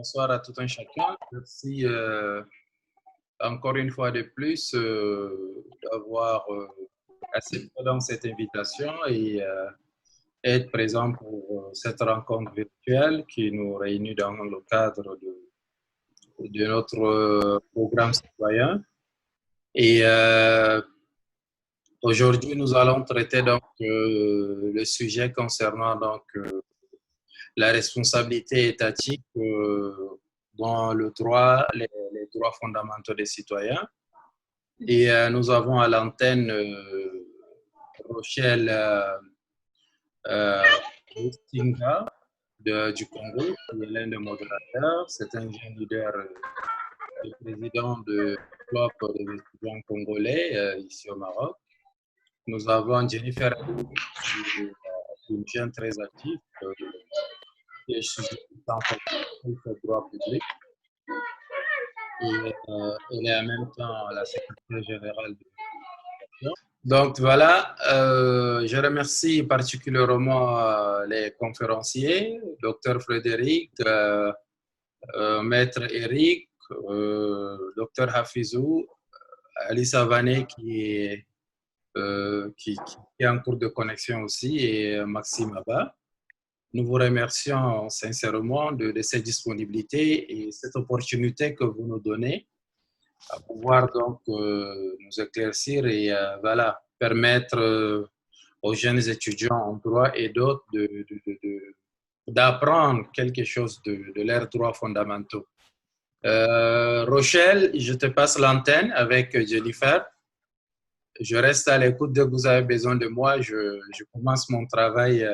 Bonsoir à tout un chacun. Merci encore une fois de plus d'avoir accepté dans cette invitation et être présent pour cette rencontre virtuelle qui nous réunit dans le cadre de notre programme citoyen. Et aujourd'hui, nous allons traiter donc le sujet concernant donc la responsabilité étatique dans le droit, les droits fondamentaux des citoyens. Et nous avons à l'antenne Rochelle Rustinga du Congo, qui est l'un des modérateurs. C'est un jeune leader et président de club des étudiants congolais ici au Maroc. Nous avons Jennifer, qui est une jeune très active, qui est dans le droit public. Et elle est en même temps la secrétaire générale de l'organisation. Donc voilà, je remercie particulièrement les conférenciers, Dr Frédéric, Maître Eric, Dr Hafizou, Ali Savané qui est en cours de connexion aussi, et Maxime Abba. Nous vous remercions sincèrement de cette disponibilité et cette opportunité que vous nous donnez à pouvoir donc nous éclaircir et voilà, permettre aux jeunes étudiants en droit et d'autres d'apprendre quelque chose de leurs droits fondamentaux. Rochelle, je te passe l'antenne avec Jennifer. Je reste à l'écoute dès que vous avez besoin de moi. Je commence mon travail.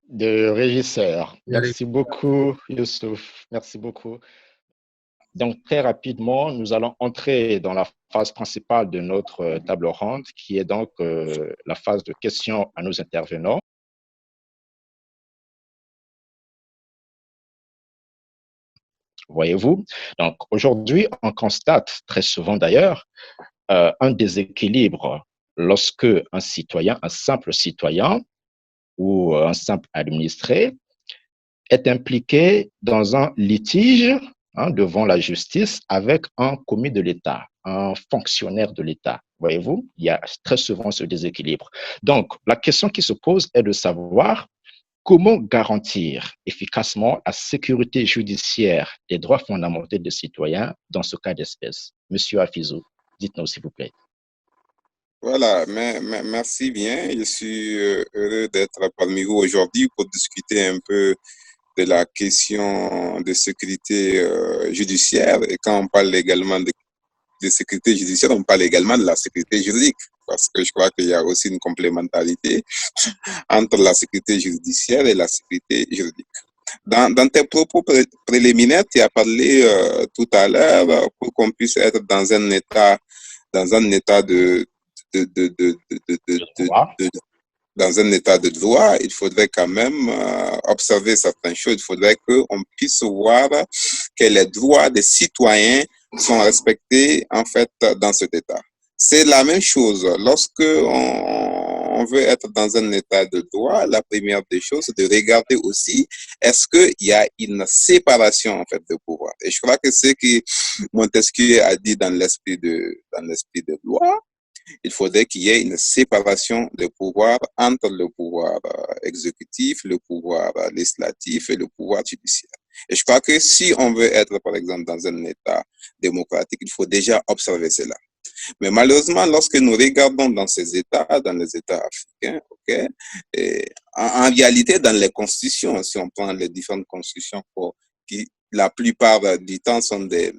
De régisseur. Merci beaucoup, Youssouf. Merci beaucoup. Donc, très rapidement, nous allons entrer dans la phase principale de notre table ronde, qui est donc la phase de questions à nos intervenants. Voyez-vous? Donc, aujourd'hui, on constate très souvent d'ailleurs un déséquilibre lorsque un citoyen, un simple citoyen ou un simple administré est impliqué dans un litige devant la justice avec un commis de l'État, un fonctionnaire de l'État. Voyez-vous, il y a très souvent ce déséquilibre. Donc, la question qui se pose est de savoir comment garantir efficacement la sécurité judiciaire des droits fondamentaux des citoyens dans ce cas d'espèce. Monsieur Hafizou, dites-nous s'il vous plaît. Voilà, merci bien. Je suis heureux d'être parmi vous aujourd'hui pour discuter un peu de la question de sécurité judiciaire. Et quand on parle également de sécurité judiciaire, on parle également de la sécurité juridique, parce que je crois qu'il y a aussi une complémentarité entre la sécurité judiciaire et la sécurité juridique. Dans tes propos préliminaires, tu as parlé tout à l'heure pour qu'on puisse être dans un état dans un état de droit, il faudrait quand même observer certaines choses. Il faudrait qu'on puisse voir que les droits des citoyens sont respectés en fait dans cet état. C'est la même chose lorsque on veut être dans un état de droit. La première des choses, c'est de regarder aussi est-ce qu'il y a une séparation en fait de pouvoir. Et je crois que c'est ce que Montesquieu a dit dans l'esprit de loi. Il faudrait qu'il y ait une séparation de pouvoir entre le pouvoir exécutif, le pouvoir législatif et le pouvoir judiciaire. Et je crois que si on veut être, par exemple, dans un État démocratique, il faut déjà observer cela. Mais malheureusement, lorsque nous regardons dans ces États, dans les États africains, et en réalité, dans les constitutions, si on prend les différentes constitutions qui, la plupart du temps, sont des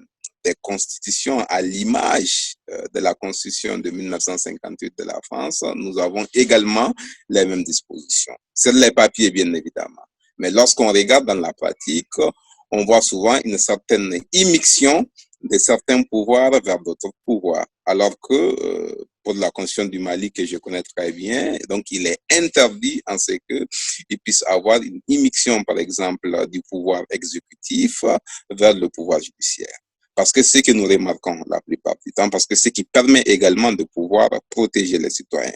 constitutions à l'image de la constitution de 1958 de la France, nous avons également les mêmes dispositions. C'est les papiers, bien évidemment. Mais lorsqu'on regarde dans la pratique, on voit souvent une certaine immixtion de certains pouvoirs vers d'autres pouvoirs. Alors que pour la constitution du Mali, que je connais très bien, donc il est interdit en ce qu'il puisse avoir une immixtion, par exemple, du pouvoir exécutif vers le pouvoir judiciaire. Parce que c'est ce que nous remarquons la plupart du temps, parce que c'est ce qui permet également de pouvoir protéger les citoyens.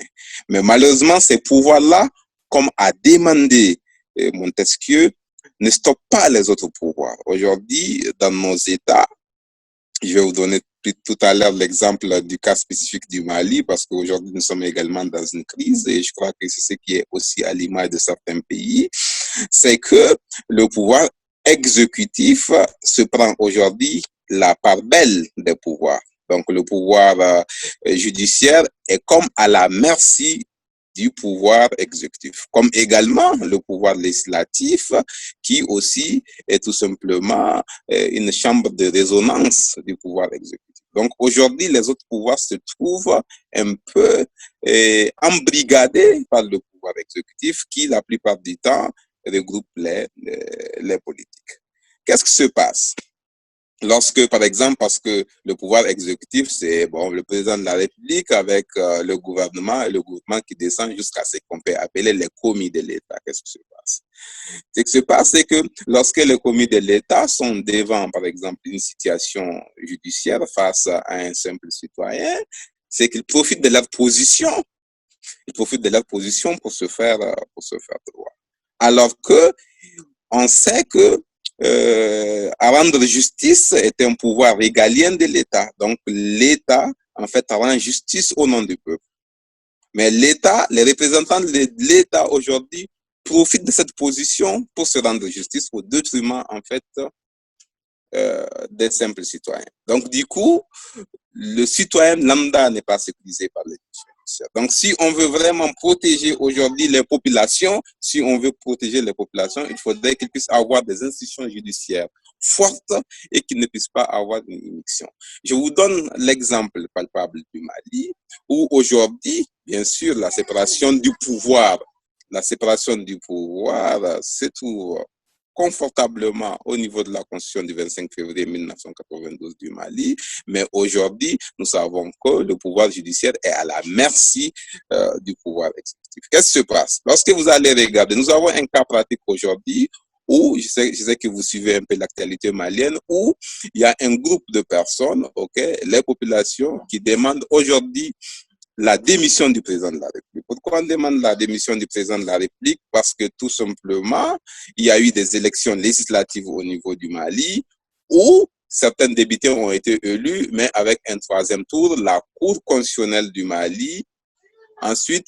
Mais malheureusement, ces pouvoirs-là, comme a demandé Montesquieu, ne stoppe pas les autres pouvoirs. Aujourd'hui, dans nos États, je vais vous donner tout à l'heure l'exemple du cas spécifique du Mali, parce qu'aujourd'hui, nous sommes également dans une crise, et je crois que c'est ce qui est aussi à l'image de certains pays, c'est que le pouvoir exécutif se prend aujourd'hui la part belle des pouvoirs. Donc, le pouvoir judiciaire est comme à la merci du pouvoir exécutif, comme également le pouvoir législatif, qui aussi est tout simplement une chambre de résonance du pouvoir exécutif. Donc, aujourd'hui, les autres pouvoirs se trouvent un peu embrigadés par le pouvoir exécutif, qui, la plupart du temps, regroupe les politiques. Qu'est-ce qui se passe? Lorsque, par exemple, parce que le pouvoir exécutif, c'est bon, le président de la République avec le gouvernement, et le gouvernement qui descend jusqu'à ce qu'on peut appeler les commis de l'État. Qu'est-ce qui se passe? Ce qui se passe, c'est que lorsque les commis de l'État sont devant, par exemple, une situation judiciaire face à un simple citoyen, c'est qu'ils profitent de leur position. Ils profitent de leur position pour se faire droit. Alors que on sait que rendre justice est un pouvoir régalien de l'État. Donc, l'État, en fait, rend justice au nom du peuple. Mais l'État, les représentants de l'État aujourd'hui profitent de cette position pour se rendre justice au détriment, en fait, des simples citoyens. Donc, du coup, le citoyen lambda n'est pas sécurisé par les judiciaires. Donc, si on veut vraiment protéger aujourd'hui les populations, il faudrait qu'ils puissent avoir des institutions judiciaires fortes et qu'ils ne puissent pas avoir une immixtion. Je vous donne l'exemple palpable du Mali, où aujourd'hui, bien sûr, la séparation du pouvoir se trouve confortablement au niveau de la Constitution du 25 février 1992 du Mali, mais aujourd'hui, nous savons que le pouvoir judiciaire est à la merci du pouvoir exécutif. Qu'est-ce qui se passe? Lorsque vous allez regarder, nous avons un cas pratique aujourd'hui où, je sais que vous suivez un peu l'actualité malienne, où il y a un groupe de personnes, les populations qui demandent aujourd'hui la démission du président de la République. Pourquoi on demande la démission du président de la République? Parce que tout simplement, il y a eu des élections législatives au niveau du Mali où certains députés ont été élus, mais avec un troisième tour, la Cour constitutionnelle du Mali ensuite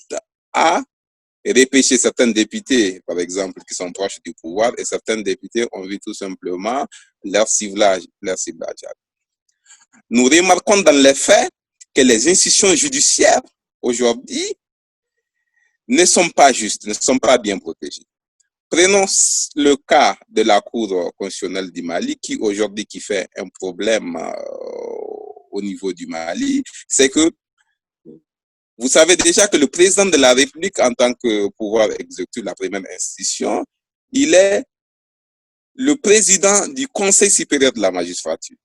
a repêché certains députés, par exemple, qui sont proches du pouvoir, et certains députés ont vu tout simplement leur ciblage. Nous remarquons dans les faits que les institutions judiciaires, aujourd'hui, ne sont pas justes, ne sont pas bien protégées. Prenons le cas de la Cour constitutionnelle du Mali, qui fait un problème au niveau du Mali, c'est que vous savez déjà que le président de la République, en tant que pouvoir exécutif, la première institution, il est le président du Conseil supérieur de la magistrature.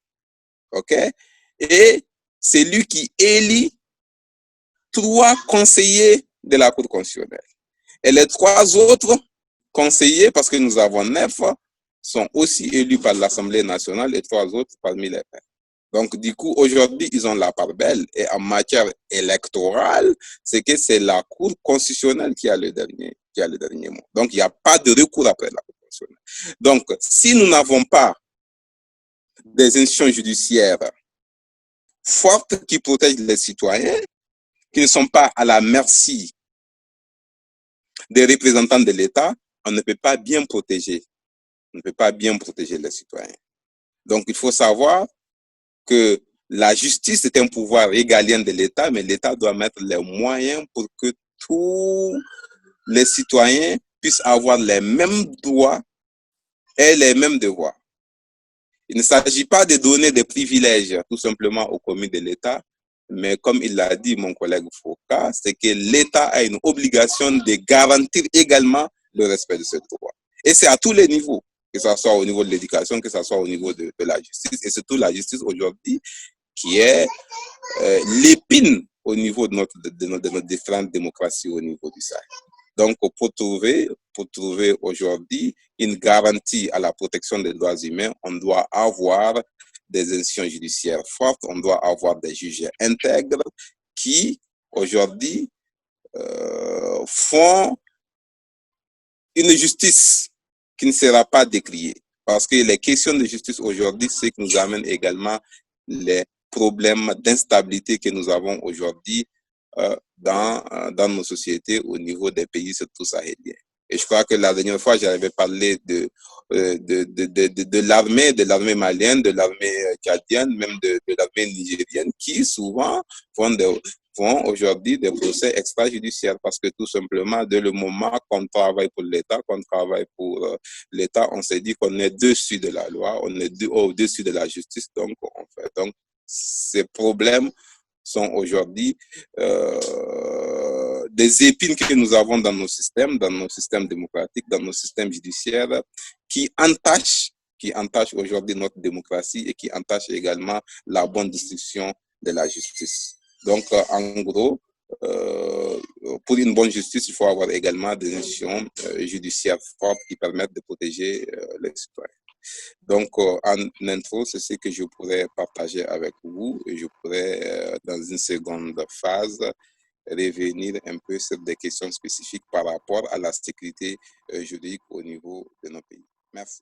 Et c'est lui qui élit 3 conseillers de la Cour constitutionnelle. Et les 3 autres conseillers, parce que nous avons 9, sont aussi élus par l'Assemblée nationale et 3 autres parmi les pairs. Donc, du coup, aujourd'hui, ils ont la part belle. Et en matière électorale, c'est que c'est la Cour constitutionnelle qui a le dernier mot. Donc, il n'y a pas de recours après la Cour constitutionnelle. Donc, si nous n'avons pas des institutions judiciaires fortes qui protègent les citoyens, qui ne sont pas à la merci des représentants de l'État, on ne peut pas bien protéger les citoyens. Donc, il faut savoir que la justice est un pouvoir régalien de l'État, mais l'État doit mettre les moyens pour que tous les citoyens puissent avoir les mêmes droits et les mêmes devoirs. Il ne s'agit pas de donner des privilèges tout simplement aux commis de l'État, mais comme il l'a dit mon collègue Foucault, c'est que l'État a une obligation de garantir également le respect de ce droit. Et c'est à tous les niveaux, que ce soit au niveau de l'éducation, que ce soit au niveau de la justice, et surtout la justice aujourd'hui qui est l'épine au niveau de notre différentes démocraties au niveau du Sahel. Donc, pour trouver aujourd'hui une garantie à la protection des droits humains, on doit avoir des institutions judiciaires fortes, on doit avoir des juges intègres qui, aujourd'hui, font une justice qui ne sera pas décrié. Parce que les questions de justice aujourd'hui, c'est que nous amènent également les problèmes d'instabilité que nous avons aujourd'hui dans nos sociétés au niveau des pays surtout sahéliens. Et je crois que la dernière fois, j'avais parlé de l'armée malienne, de l'armée tchadienne, même de l'armée nigérienne, qui souvent font aujourd'hui des procès extrajudiciaires parce que tout simplement, dès le moment qu'on travaille pour l'État, on s'est dit qu'on est dessus de la loi, on est au-dessus de la justice, donc on fait. Donc, ces problèmes sont aujourd'hui des épines que nous avons dans nos systèmes démocratiques, dans nos systèmes judiciaires, qui entachent aujourd'hui notre démocratie et qui entachent également la bonne distribution de la justice. Donc, en gros, pour une bonne justice, il faut avoir également des institutions judiciaires fortes qui permettent de protéger les citoyens. Donc, en intro, c'est ce que je pourrais partager avec vous et je pourrais, dans une seconde phase, revenir un peu sur des questions spécifiques par rapport à la sécurité juridique au niveau de nos pays. Merci.